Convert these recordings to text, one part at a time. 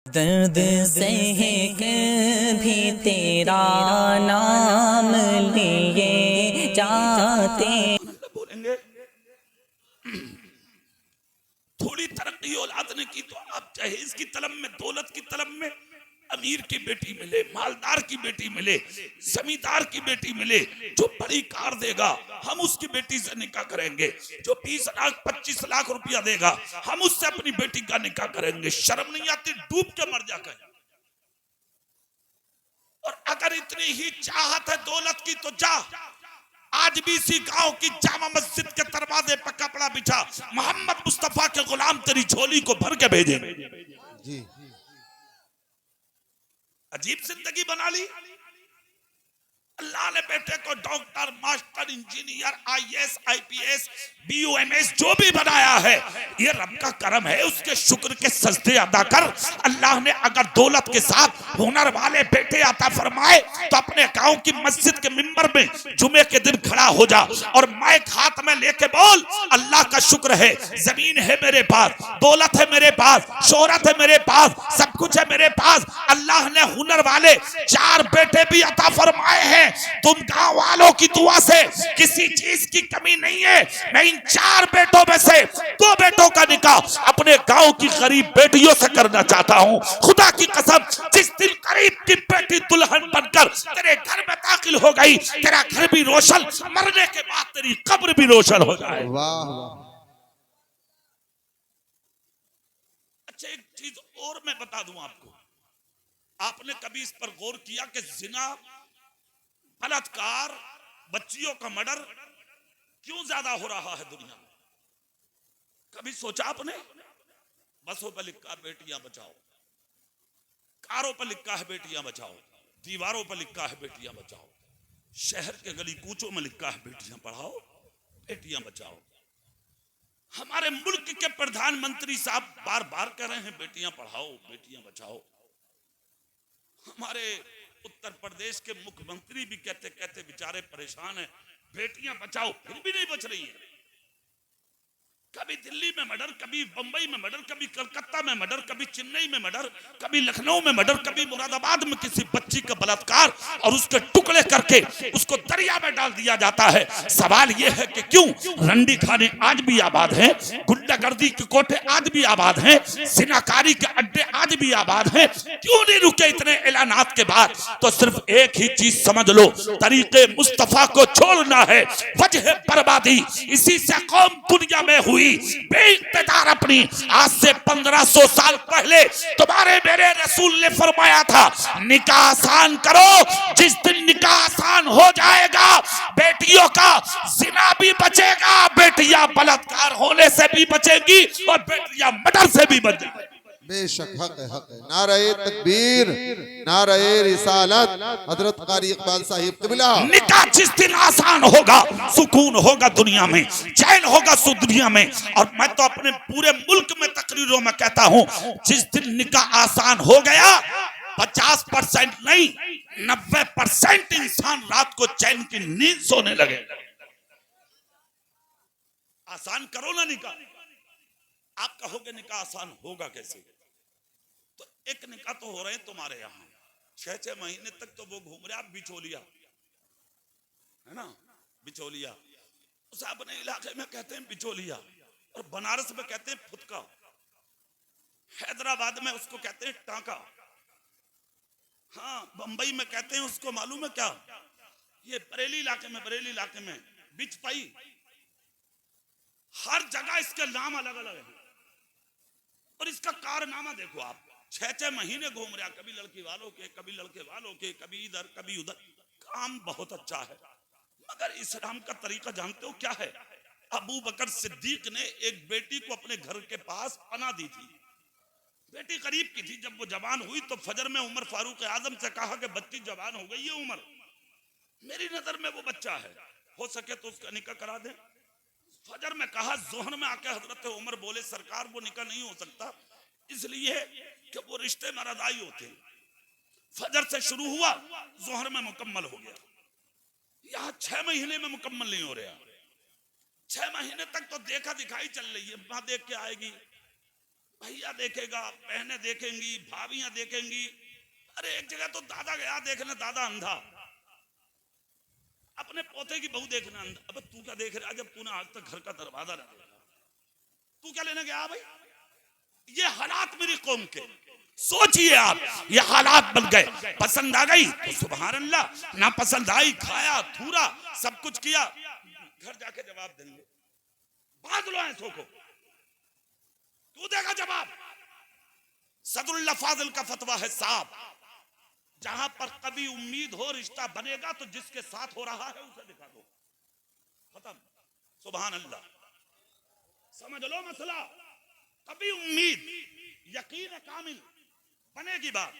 दर्द सह कर भी तेरा नाम लिए जाते। बोलेंगे थोड़ी तरक्की औलाद ने की तो आप जहेज की तलब में, दौलत की तलब में अमीर की बेटी मिले, मालदार की बेटी मिले, जमींदार की बेटी मिले, जो बड़ी कार देगा हम उसकी बेटी से निकाह करेंगे, जो 20 लाख 25 लाख रुपया देगा हम उससे अपनी बेटी का निकाह करेंगे। शर्म नहीं आती? डूब के मर जा कर। और अगर इतनी ही चाहत है दौलत की तो जा, आज भी इसी गांव की जामा मस्जिद के दरवाजे पर कपड़ा बिछा, मोहम्मद मुस्तफा के गुलाम तेरी झोली को भर के भेजे। जी अजीब जिंदगी बना ली। अल्लाह ने बेटे को doctor, master, engineer, IAS, IPS, BOMS जो भी बनाया है ये रब का करम है। उसके शुक्र के सजदे अदा कर। अल्लाह ने अगर दौलत के साथ हुनर वाले बेटे अता फरमाए तो अपने गांव की मस्जिद के मिंबर में जुमे के दिन खड़ा हो जा और माइक हाथ में लेके बोल, अल्लाह का शुक्र है, जमीन है मेरे पास, दौलत है मेरे पास, शोहरत है मेरे पास, सब कुछ है मेरे पास। अल्लाह ने हुनर वाले 4 बेटे भी अता फरमाए हैं। तुम गांव वालों की दुआ से किसी चीज की कमी नहीं है। मैं इन 4 बेटों में से 2 बेटों का निकाह अपने गांव की गरीब बेटियों से करना चाहता हूं। खुदा की कसम, जिस दिन गरीब की बेटी दुल्हन बनकर तेरे घर में दाखिल हो गई, तेरा घर भी रोशन, मरने के बाद तेरी कब्र भी रोशन हो जाए। वाह। अच्छा, एक चीज और मैं बता दूं आपको, आपने कभी इस पर गौर किया कि जिना, बलात्कार, बच्चियों का मर्डर क्यों ज्यादा हो रहा है दुनिया में? कभी सोचा आपने? बसों पर लिखा है बेटियां बचाओ, कारों पर लिखा है बेटियां बचाओ, दीवारों पर लिखा है बेटियां बचाओ, शहर के गली कूचों में लिखा है बेटियां पढ़ाओ, बेटियां बचाओ। हमारे मुल्क के प्रधानमंत्री साहब बार बार कह रहे हैं बेटियां पढ़ाओ, बेटियां बचाओ। हमारे उत्तर प्रदेश के मुख्यमंत्री भी कहते कहते बेचारे परेशान हैं, बेटियां बचाओ, फिर भी नहीं बच रही है। कभी दिल्ली में मर्डर, कभी बंबई में मर्डर, कभी कलकत्ता में मर्डर, कभी चेन्नई में मर्डर, कभी लखनऊ में मर्डर, कभी मुरादाबाद में किसी बच्ची का बलात्कार और उसके टुकड़े करके उसको दरिया में डाल दिया जाता है। सवाल यह है कि क्यों रंडी खाने आज भी आबाद हैं, गुंडागर्दी के कोठे आज भी आबाद हैं, सिनाकारी के अड्डे आज भी आबाद हैं? क्यों नहीं रुके इतने ऐलानात के बाद? तो सिर्फ एक ही चीज समझ लो, तरीके मुस्तफा को छोड़ना है, वजह बर्बादी। इसी से कौम दुनिया में हुई बेइख्तियार अपनी। आज से 1500 साल पहले तुम्हारे मेरे रसूल ने फरमाया था, निकाह आसान करो। जिस दिन निकाह आसान हो जाएगा, बेटियों का जिना भी बचेगा, बेटियां बलात्कार होने से भी बचेगी और बेटियां मर्डर से भी बचेंगी। बेशक हक है, हक है। नारे तकबीर, नारे रिसालत। हजरत कारी इकबाल साहिब क़िबला। निकाह जिस दिन आसान होगा, सुकून होगा दुनिया में, चैन होगा दुनिया में। और मैं तो अपने पूरे मुल्क में तकरीरों में कहता हूं, जिस दिन निकाह आसान हो गया, 50% नहीं 90% इंसान रात को चैन की नींद सोने लगे। आसान करो ना निकाह। आप कहोगे निकाह आसान होगा कैसे? तो एक निकाह तो हो रहे हैं तुम्हारे यहाँ, 6-6 महीने तक तो वो घूम रहे, आप बिचौलिया है ना, बिचौलिया। उस अपने इलाके में कहते हैं बिचौलिया, और बनारस में कहते हैं फुतका, हैदराबाद में उसको कहते हैं टांका, हाँ बंबई में कहते हैं उसको मालूम है क्या, ये बरेली इलाके में बिचपाई। हर जगह इसके नाम अलग अलग है। और इसका कारनामा देखो आप, 6-6 महीने घूम रहा, कभी लड़की वालों के, कभी लड़के वालों के, कभी इधर कभी उधर। काम बहुत अच्छा है, मगर इस्लाम का तरीका जानते हो क्या है? अबू बकर सिद्दीक ने एक बेटी को अपने घर के पास पनाह दी थी। बेटी करीब की थी, जब वो जवान हुई तो फजर में उमर फारूक आजम से कहा कि बच्ची जवान हो गई है उमर, मेरी नजर में वो बच्चा है, हो सके तो उसका निकाह करा दें। फजर में कहा, जोहर में आके हजरत उमर बोले, सरकार वो निकाह नहीं हो सकता, इसलिए कि वो रिश्ते में रदाई होते। फजर से शुरू हुआ, जोहर में मुकम्मल हो गया। यहाँ 6 महीने में मुकम्मल नहीं हो रहा। 6 महीने तक तो देखा दिखाई चल रही है, मां देख के आएगी, भैया देखेगा, बहनें देखेंगी, भाभियां देखेंगी। अरे एक जगह तो दादा गया देखने, दादा अंधा, अपने पोते की बहू देखना अंधा। अब तू क्या देख रहा जब तूने आज तक घर का दरवाजा ना देखा? तू क्या लेने गया भाई? ये हालात मेरी कौम के, सोचिए आप, ये हालात बन गए। पसंद आ गई तो सुभान अल्लाह, ना पसंद आई खाया थूरा सब कुछ किया, घर जाके जवाब देंगे। बांध लो ऐसों को, तू देगा जवाब। सदरुल्लाह फाजिल का फतवा है साहब, जहां पर कभी उम्मीद हो रिश्ता बनेगा तो जिसके साथ हो रहा है उसे दिखा दो, खत्म। सुभान अल्लाह, समझ लो मसला। कभी उम्मीद, यकीन कामिल बनेगी बात।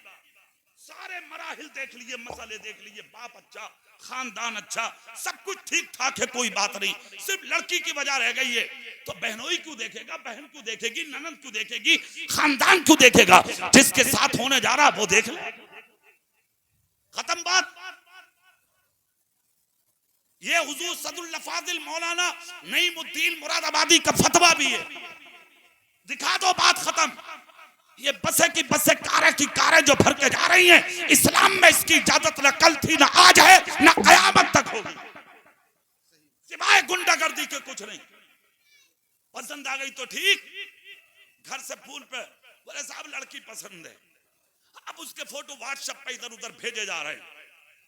सारे मराहिल देख लिए, मसले देख लिए, बाप अच्छा, खानदान अच्छा, सब कुछ ठीक ठाक है, कोई बात नहीं। सिर्फ लड़की की वजह रह गई है, तो बहनोई क्यों देखेगा, बहन क्यों देखेगी, ननद क्यों देखेगी, खानदान क्यों देखेगा? जिसके साथ होने जा रहा वो देख ले, खत्म बात। ये हुजूर सदरुल्लाह फाजिल मौलाना नईमुद्दीन मुरादाबादी का फतवा भी है, दिखा दो, बात खत्म। ये बसें की बसें, कारें की कारें जो भर के जा रही हैं, इस्लाम में इसकी इजाजत न कल थी, न आज है, न कयामत तक होगी, सिवाय गुंडागर्दी के कुछ नहीं। पसंद आ गई तो ठीक, घर से फूल पे बोले साहब लड़की पसंद है, अब उसके फोटो व्हाट्सएप पे इधर उधर भेजे जा रहे हैं,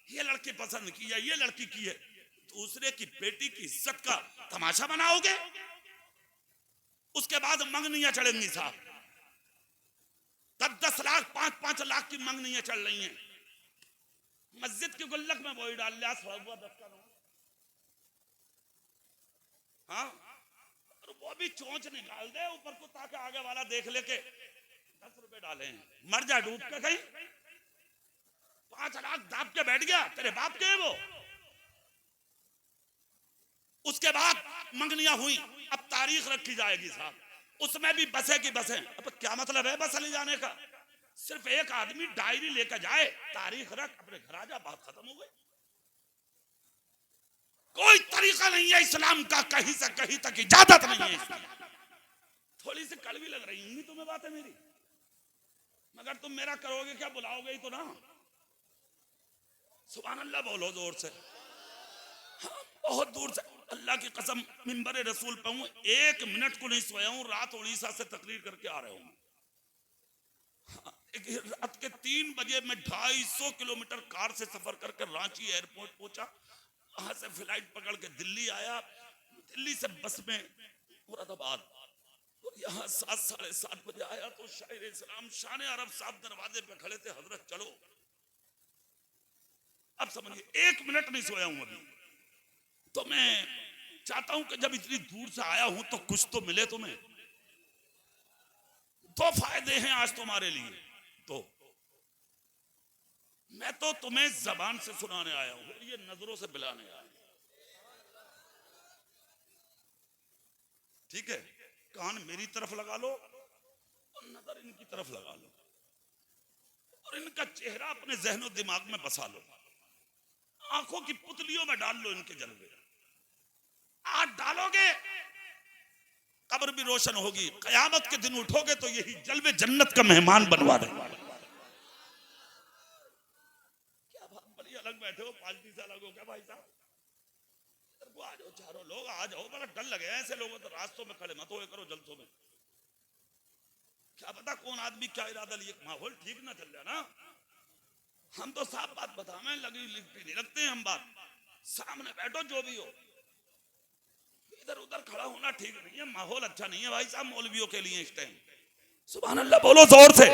ये लड़की पसंद की है, ये लड़की की है। दूसरे की बेटी की इज्जत का तमाशा बनाओगे? उसके बाद मंगनियां चढ़ेंगी साहब, 10-10 लाख 5-5 लाख की मंगनियां चल रही हैं। मस्जिद के गुल्लक में वही डाल लिया, हाँ, और वो भी चोंच निकाल दे ऊपर को, ताकि आगे वाला देख ले के 10 रुपए डाले हैं, मर जा डूब के कहीं। 5 लाख दाब के बैठ गया, तेरे बाप के है वो। उसके बाद मंगनियां हुई, अब तारीख रखी जाएगी साहब, उसमें भी बसें की बसें। अब क्या मतलब है बस ले जाने का? सिर्फ एक आदमी डायरी लेकर जाए, तारीख रख, अपने घर आ जा, बात खत्म हो गई। कोई तरीका नहीं है इस्लाम का, कहीं से कहीं तक इजाजत नहीं है इसकी। थोड़ी सी कड़वी लग रही होंगी तुम्हें बातें मेरी, मगर तुम मेरा करोगे क्या, बुलाओगे ही तो ना। सुभान अल्लाह बोलो जोर से। हाँ, बहुत दूर से अल्लाह की कसम मिंबर रसूल पे हूं, 1 मिनट को नहीं सोया हूं। रात उड़ीसा से तकरीर करके आ रहे हूं। हाँ, रात के 3 बजे मैं 250 किलोमीटर कार से सफर करके रांची एयरपोर्ट पहुंचा, वहां से फ्लाइट पकड़ के दिल्ली आया, दिल्ली से बस में मुरादाबाद, और यहाँ 7 साढ़े 7 बजे आया तो शायर इस्लाम शान अरब साहब दरवाजे पे खड़े थे, हजरत चलो। अब समझिए 1 मिनट नहीं सोया हूं अभी। तो मैं चाहता हूं कि जब इतनी दूर से आया हूं तो कुछ तो मिले तुम्हें। 2 फायदे हैं आज तुम्हारे लिए। तो मैं तो तुम्हें जबान से सुनाने आया हूं, ये नजरों से बिलाने आया हूं, ठीक है? कान मेरी तरफ लगा लो और नजर इनकी तरफ लगा लो, और इनका चेहरा अपने जहनो दिमाग में बसा लो, आंखों की पुतलियों में डाल लो इनके जलवे। आज डालोगे कब्र भी रोशन होगी, कयामत के दिन उठोगे तो यही जलवे जन्नत का मेहमान बनवा देंगे। क्या बात, बड़ी अलग बैठे हो, पार्टी से अलग हो क्या भाई साहब? आ जाओ चारों लोग, आ जाओ, बड़ा डर लगे ऐसे लोगों तो रास्तों में खड़े मत हो करो जलसों में। क्या पता कौन आदमी क्या इरादा लिए, माहौल ठीक ना चल जाए ना। हम तो साफ बात बतावे, लगी लिखती नहीं रखते हम बात। सामने बैठो जो भी हो, इधर उधर खड़ा होना ठीक नहीं है, माहौल अच्छा नहीं है भाई साहब मौलवियों के लिए इस टाइम। सुभान अल्लाह बोलो जोर से,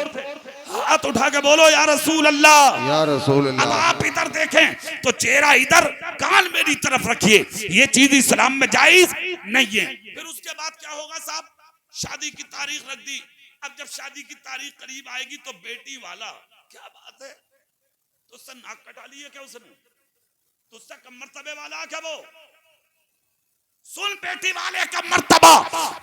हाथ उठा के बोलो या रसूल अल्लाह, या रसूल अल्लाह। अब आप इधर देखें तो चेहरा इधर, कान मेरी तरफ रखिए, ये चीज इस्लाम में जायज नहीं है। फिर उसके बाद क्या होगा साहब? शादी की तारीख रख दी। अब जब शादी की तारीख करीब आएगी तो बेटी वाला, क्या बात है, तुझसे नाक कटा ली है क्या उसने? तुझसे कम मर्तबे वाला क्या वो? सुन बेटी वाले का मर्तबा,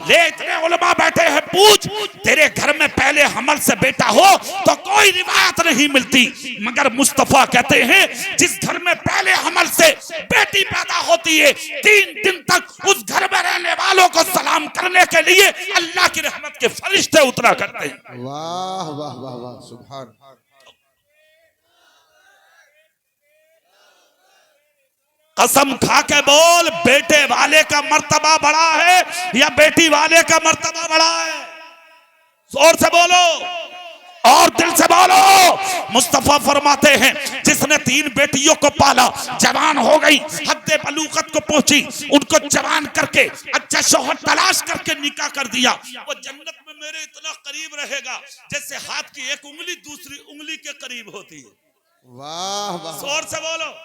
ले इतने उलमा बैठे हैं, पूछ तेरे घर में पहले हमल से बेटा हो तो कोई रिवायत नहीं मिलती, मगर मुस्तफा कहते हैं जिस घर में पहले हमल से बेटी पैदा होती है 3 दिन तक उस घर में रहने वालों को सलाम करने के लिए अल्लाह की रहमत के फरिश्ते उतरा करते हैं। वाह वाह वाह वाह, सुभान। कसम खा के बोल, बेटे वाले का मर्तबा बड़ा है या बेटी वाले का मर्तबा बड़ा है? जोर से बोलो और दिल से बोलो। मुस्तफा फरमाते हैं जिसने 3 बेटियों को पाला, जवान हो गई, हद्दे बलूगत को पहुंची, उनको जवान करके अच्छा शौहर तलाश करके निकाह कर दिया, वो जन्नत में मेरे इतना करीब रहेगा जैसे हाथ की एक उंगली दूसरी उंगली के करीब होती है। वाह वाह, जोर से बोलो।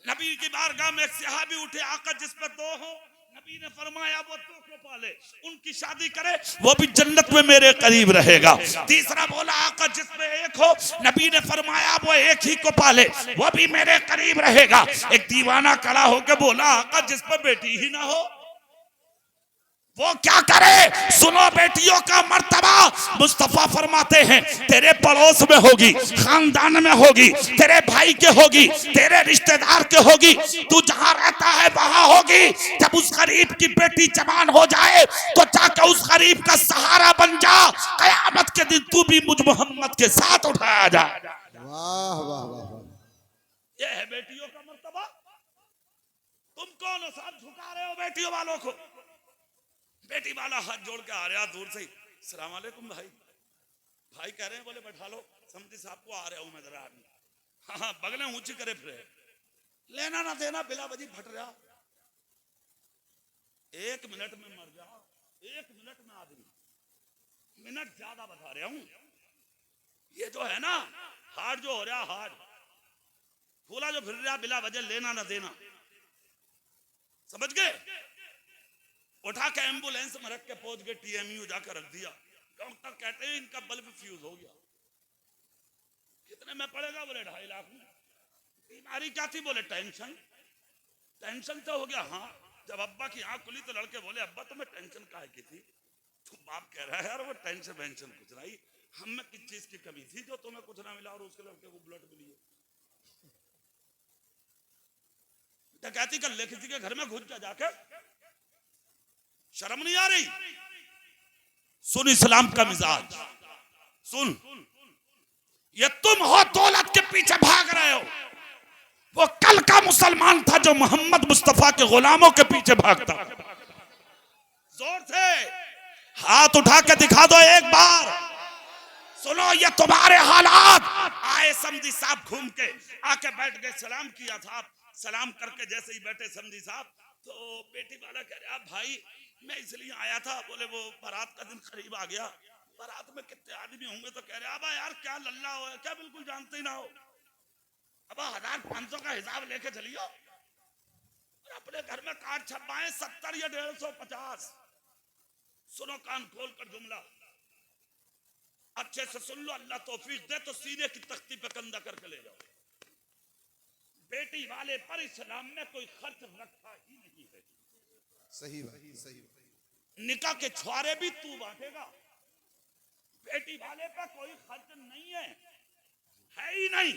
नबी की बारगाह में एक सहाबी उठे, आका जिस पर 2 हो, नबी ने फरमाया वो 2 को पाले, उनकी शादी करे, वो भी जन्नत में मेरे करीब रहेगा। तीसरा बोला आका जिस पे 1 हो, नबी ने फरमाया वो 1 ही को पाले, वो भी मेरे करीब रहेगा। एक दीवाना खड़ा होकर बोला आका जिस पर बेटी ही ना हो वो क्या करे? सुनो बेटियों का मर्तबा, मुस्तफा फरमाते हैं तेरे पड़ोस में होगी, खानदान में होगी, तेरे भाई के होगी, तेरे रिश्तेदार के होगी, तू जहां रहता है वहां होगी। जब उस गरीब की बेटी जवान हो जाए तो जाकर उस गरीब का सहारा बन जा, कयामत के दिन तू भी मुझ मोहम्मद के साथ उठाया जा। वाह वाह वाह, ये है बेटियों का मर्तबा। तुम कौन हो साथ झुका रहे हो बेटियों वालों को? बेटी वाला हाथ जोड़ के आ रहा दूर से, सलाम वालेकुम भाई। भाई कह रहे हैं, बोले बैठा लो, समझी साहब को आ रहा हूं मैं जरा। हाँ बगले ऊंची करे फिर, लेना ना देना बिला बजी फट रहा। 1 मिनट में मर जा, 1 मिनट में आदमी, मिनट ज्यादा बता रहा हूं। ये जो है ना हार्ट जो हो रहा, हार्ट फूला जो फिर रहा बिला वजह, लेना ना देना, समझ गए? उठा के एम्बुलेंस में रख के पहुंच गए, TMU जाकर रख दिया। डॉक्टर कहते हैं इनका बल्ब फ्यूज हो गया। कितने में पड़ेगा? बोले 2.5 लाख में। बीमारी क्या थी? बोले टेंशन। टेंशन तो हो गया। हाँ, जब अब्बा की आंख खुली तो लड़के बोले अब्बा तुम्हें टेंशन काहे की थी? तो बाप कह रहा है यार वो टेंशन वेंशन कुछ नहीं, हम में किस चीज की कमी थी जो तुम्हें कुछ ना मिला और उसके लड़के को ब्लड मिली है। डकैती कर ले किसी के घर में घुस जा जाके, शर्म नहीं आ रही? सुन इस्लाम का मिजाज सुन। ये तुम हो दौलत के पीछे भाग रहे हो, वो कल का मुसलमान था जो मोहम्मद मुस्तफा के गुलामों के पीछे भागता। जोर से हाथ उठा के दिखा दो एक बार। सुनो ये तुम्हारे हालात। आए समधी साहब घूम के आके बैठ गए, सलाम किया था, सलाम करके जैसे ही बैठे समधी साहब तो बेटी वाला कह रहा भाई मैं इसलिए आया था। बोले वो बारात का दिन करीब आ गया, बारात में कितने आदमी होंगे? तो कह रहे अब यार क्या लल्ला हो, क्या बिल्कुल जानते ही ना हो, अब 1500 का हिसाब लेके चलियो और अपने घर में कार्ड छपवाएं 70 या 150। सुनो कान खोल कर जुमला अच्छे से सुन लो, अल्लाह तौफीक दे तो सीने की तख्ती पे कंधा करके ले जाओ। बेटी वाले पर इस्लाम में कोई खर्च रखा ही नहीं है। सही बात, सही। निकाह के छुआरे भी तू बांटेगा, बेटी वाले पर कोई खर्च नहीं है ही नहीं।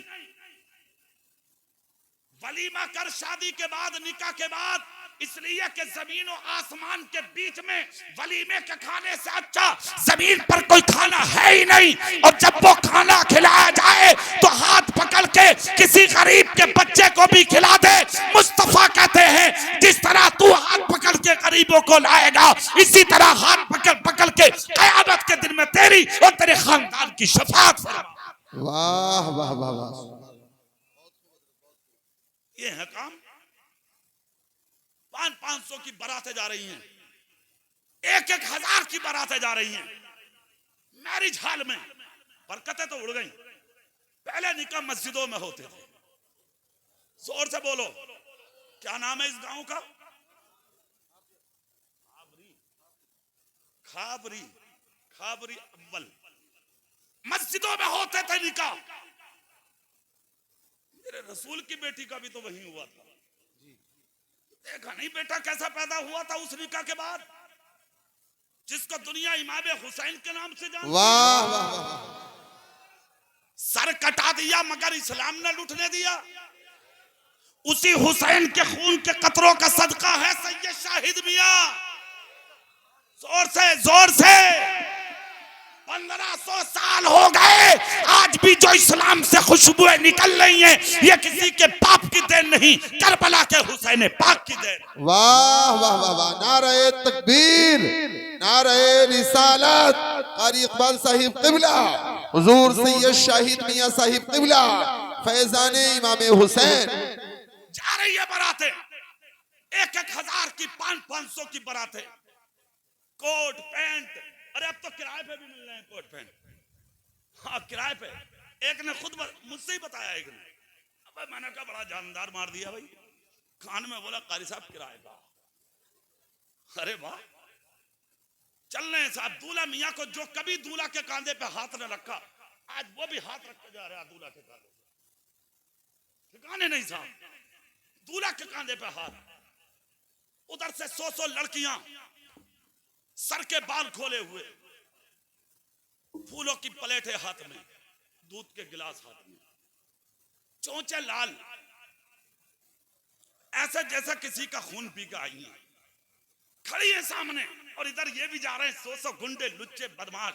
वलीमा कर शादी के बाद, निकाह के बाद, इसलिए कि जमीन और आसमान के बीच में वलीमे के खाने से अच्छा जमीन पर कोई खाना है ही नहीं। और जब वो खाना खिलाया जाए तो हाथ पकड़ के किसी गरीब के बच्चे को भी खिला दे। मुस्तफा कहते हैं जिस तरह तू हाथ पकड़ के गरीबों को लाएगा, इसी तरह हाथ पकड़ पकड़ के क़यामत के दिन में तेरी और तेरे खानदान की शफाअत फरमा। वाह वाह वाह वाह, ये है काम। 500 की बारातें जा रही हैं, 1000 की बारातें जा रही हैं मैरिज हॉल में। बरकतें तो उड़ गई। पहले निकाह मस्जिदों में होते थे। जोर से बोलो क्या नाम है इस गांव का? खाबरी। खाबरी अव्वल मस्जिदों में होते थे निकाह। मेरे रसूल की बेटी का भी तो वहीं हुआ था। देखा नहीं बेटा कैसा पैदा हुआ था उस निकाह के बाद, जिसको दुनिया इमाम हुसैन के नाम से जानती है। वाह वाह वाह, सर कटा दिया मगर इस्लाम ने लुटने दिया। उसी हुसैन के खून के कतरों का सदका है सैयद शाहिद मियां। जोर से जोर से 1500 साल हो गए, आज भी जो इस्लाम से खुशबुएं निकल रही हैं, ये किसी के पाप की देन नहीं, करबला के हुसैन पाक की देन। वाह वाह वाह वाह, नारे तकबीर, नारे रिसालत, कारी इकबाल साहिब क़िबला, हुजूर सैयद शाहिद मियां साहिब क़िबला, फैजाने इमाम हुसैन। जा रही है बारातें, 1,000 की 500 की बारातें, कोट पैंट। अरे अब तो किराए पे भी मिल रहे हैं कोट पैंट। हाँ किराए पे। एक ने खुद मुझसे ही बताया, एक ने, अब मैंने कहा बड़ा जानदार मार दिया भाई, कान में बोला कारी साहब किराए का। अरे वाह, चल रहे हैं साहब। दूल्हा मियाँ को जो कभी दूल्हा के कांधे पे हाथ न रखा, आज वो भी हाथ रख के जा रहा है दूल्हा के कांधे, ठिकाने नहीं साहब। दूल्हा के कांधे पे हाथ, उधर से 100 लड़कियां सर के बाल खोले हुए, फूलों की प्लेटें हाथ में, दूध के गिलास हाथ में, चोंचे लाल, ऐसे जैसा किसी का खून पी के आई है, खड़ी है सामने। और इधर ये भी जा रहे हैं 100 गुंडे लुच्चे बदमाश,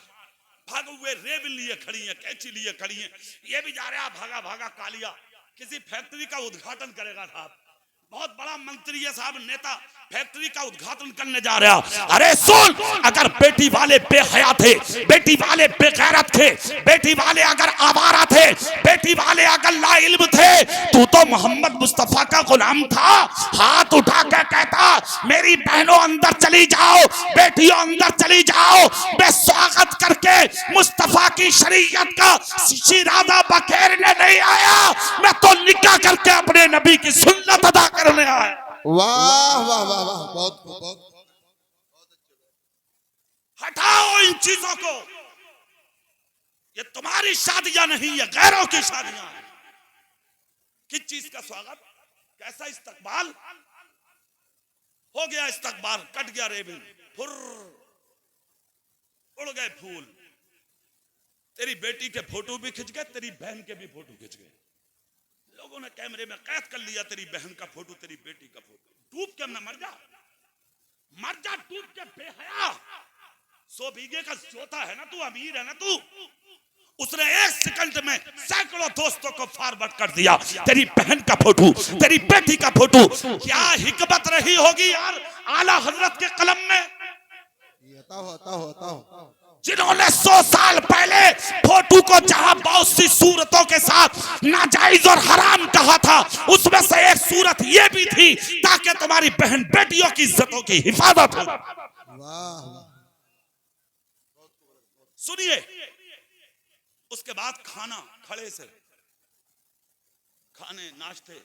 भागे हुए रेबिल लिए खड़ी हैं, कैंची लिए खड़ी हैं। ये भी जा रहा भागा भागा कालिया, किसी फैक्ट्री का उद्घाटन करेगा साहब, बहुत बड़ा मंत्री है साहब, नेता, फैक्ट्री का उद्घाटन करने जा रहा। अरे सुन, अगर बेटी वाले बेहया थे, बेटी वाले बेगैरत थे, बेटी वाले अगर आवारा थे, बेटी वाले अगर लाइल्म थे, तू तो मोहम्मद मुस्तफा का गुलाम था। हाथ उठा के कहता मेरी बहनों अंदर चली जाओ, बेटियों अंदर चली जाओ, मैं स्वागत करके मुस्तफा की शरीयत का शिरादा बखेरने नहीं आया, मैं तो निकाह करके अपने नबी की सुन्नत अदा करने आया। वाह वाह वाह वाह, बहुत बहुत। हटाओ इन चीजों को, ये तुम्हारी शादियां नहीं, ये गैरों की शादियां हैं। किस चीज का स्वागत, कैसा इस्तकबाल हो गया, इस्तकबाल कट गया रेबिल, फुर उड़ गए फूल। तेरी बेटी के फोटो भी खिंच गए, तेरी बहन के भी फोटो खिंच गए, लोगों ने कैमरे में कैद कर लिया तेरी बहन का फोटो, तेरी बेटी का फोटो। डूब के ना मर जा, मर जा डूब के बेहया। 100 बीघे का जोता है ना तू, अमीर है ना तू, उसने 1 सेकंड में सैकड़ों दोस्तों को फॉरवर्ड कर दिया। तेरी बहन का फोटो, तेरी बेटी का फोटो, क्या हिकमत रही होगी यार आला हजरत के कलम में, जिन्होंने 100 साल पहले फोटो को जहां बहुत सी सूरतों के साथ नाजायज और हराम कहा था, उसमें से एक सूरत ये भी थी ताकि तुम्हारी बहन बेटियों की इज्जतों की हिफाजत हो। सुनिए, उसके बाद खाना, खड़े से खाने नाश्ते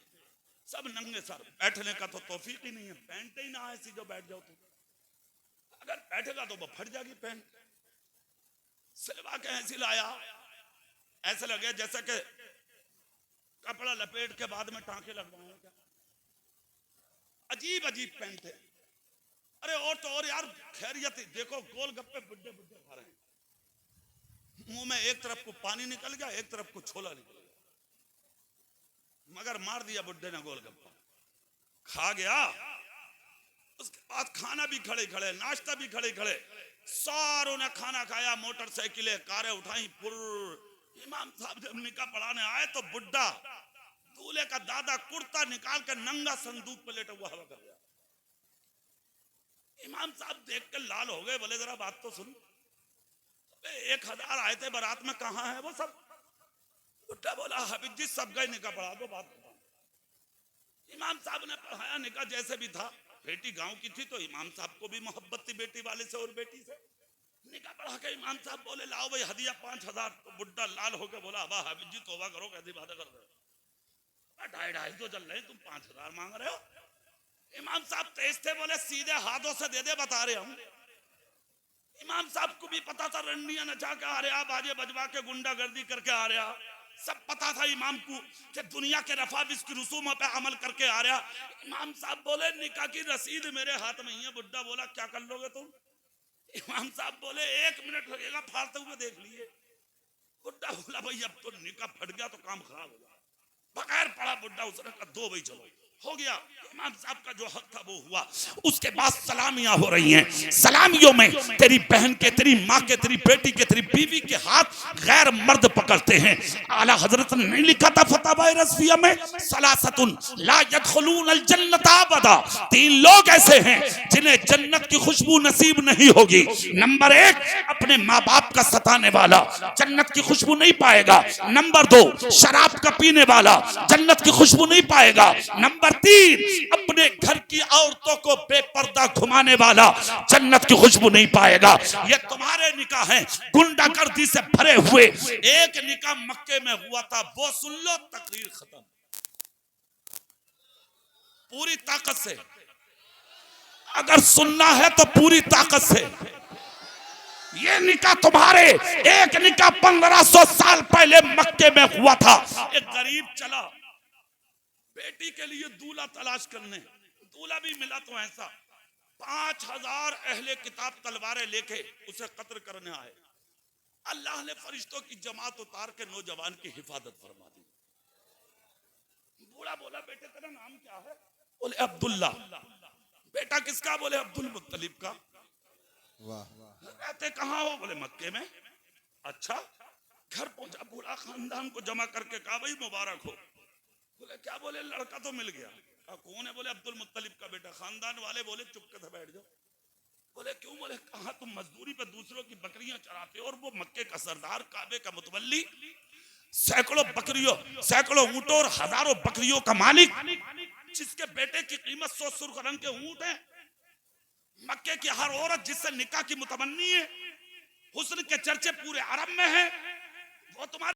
सब नंगे सर, बैठने का तो तौफीक ही नहीं है, पैंट ही ना ऐसी जो बैठ जाओ तुम, अगर बैठेगा तो वो फट जाएगी पैंट। सिलवा के ऐसी लाया, ऐसे लगे जैसे कि कपड़ा लपेट के बाद में टांके लगवाए क्या, अजीब अजीब पैंट है। अरे और तो और यार खैरियत, देखो गोलगप्पे बुड्ढे बुड्ढे खा रहे हैं, मुंह में एक तरफ को पानी निकल गया, एक तरफ को छोला निकल गया, मगर मार दिया बुड्ढे ने गोलगप्पा, खा गया। उसके बाद खाना भी खड़े खड़े, नाश्ता भी खड़े खड़े, सारों ने खाना खाया, मोटरसाइकिलें कारें उठाई, पुर। इमाम साहब जब निकाह पढ़ाने आए तो बुड्ढा दूल्हे का दादा कुर्ता निकाल कर नंगा संदूक पे लेटा हुआ हवा कर गया। इमाम साहब देख के लाल हो गए, बोले जरा बात तो सुन, 1000 आए थे बारात में, कहाँ है वो सब? बुड्ढा बोला हबीब जी सब गए, निकाह पढ़ा दो, बात बताओ। इमाम साहब ने पढ़ाया, निकाह जैसे भी था, बेटी गांव की थी तो इमाम साहब को भी मोहब्बत थी बेटी वाले से और बेटी से, निकाह पढ़ा के इमाम साहब बोले लाओ भाई हदिया 5000। तो बुड्ढा लाल होकर बोला वाह हबीब जी तौबा करो, कैसी बातें कर रहे हो, 2.5 तो चल रहे, तुम 5000 मांग रहे हो। इमाम साहब तेज थे, बोले सीधे हाथों से दे दे, बता रहे हम। इमाम साहब को भी पता था रंडियां नचा के आ रहा, बाजे बजवा के गुंडागर्दी करके आ रहा, सब पता था इमाम को कि दुनिया के रफाविस की रसूमों पे अमल करके आ रहा। इमाम साहब बोले निकाह की रसीद मेरे हाथ में ही है। बुड्ढा बोला क्या कर लोगे तुम? इमाम साहब बोले 1 मिनट लगेगा, फालतू में देख लिए। बुड्ढा बोला भाई अब तो निकाह फट गया तो काम खराब हो गया। बगैर पड़ा बुड्ढा उसने कहा 2 भाई चलो, हो गया। इमाम साहब का जो हक था वो हुआ। उसके बाद सलामियां हो रही हैं। सलामियों में तेरी बहन के, तेरी माँ के, तेरी बेटी के, तेरी बीवी के हाथ गैर मर्द पकड़ते हैं। आला हजरत ने नहीं लिखा था फतवा रज़विया में, सलासतुन ला यदखुलून अल जन्नत अबदा, 3 लोग ऐसे हैं जिन्हें जन्नत की खुशबू नसीब नहीं होगी। नंबर 1 अपने माँ बाप का सताने वाला जन्नत की खुशबू नहीं पाएगा। नंबर 2 शराब का पीने वाला जन्नत की खुशबू नहीं पाएगा। नंबर 3 अपने घर की औरतों को बेपर्दा घुमाने वाला जन्नत की खुशबू नहीं पाएगा। ये तुम्हारे निकाह हैं गुंडागर्दी से भरे हुए। एक निकाह मक्के में हुआ था, वो सुन लो, तकरीर खत्म। पूरी ताकत से अगर सुनना है तो पूरी ताकत से। ये निकाह तुम्हारे, एक निकाह 1500 साल पहले मक्के में हुआ था। एक गरीब चला बेटी के लिए दूल्हा तलाश करने, दूल्हा भी मिला तो ऐसा 5000 अहले किताब तलवारें लेके उसे कत्ल करने आए। अल्लाह ने फरिश्तों की जमात उतार के नौजवान की हिफाजत फरमा दी। बूढ़ा बोला बेटे तेरा नाम क्या है? बोले अब्दुल्ला। बेटा किसका? बोले अब्दुल मुत्तलिब का। रहते कहाँ हो? बोले मक्के में। अच्छा, घर पहुंचा, बूढ़ा खानदान को जमा करके कहा भाई मुबारक हो। बोले क्या? बोले लड़का तो मिल गया। कौन है? बोले अब्दुल मुत्तलिब का बेटा। खानदान वाले बोले चुप कर बैठ जाओ। बोले क्यों? बोले कहा तुम मजदूरी पे दूसरों की बकरियां चराते हो और वो मक्के का सरदार, काबे का मुतवल्ली, सैकड़ों बकरियों, सैकड़ों ऊंटों और हजारों बकरियों का मालिक, जिसके बेटे की कीमत 100 सुर्ख रंग के ऊंट है। मक्के की हर औरत जिससे निकाह की मुतमन्नी है, हुस्न के चर्चे पूरे अरब में है, वो तुम्हारे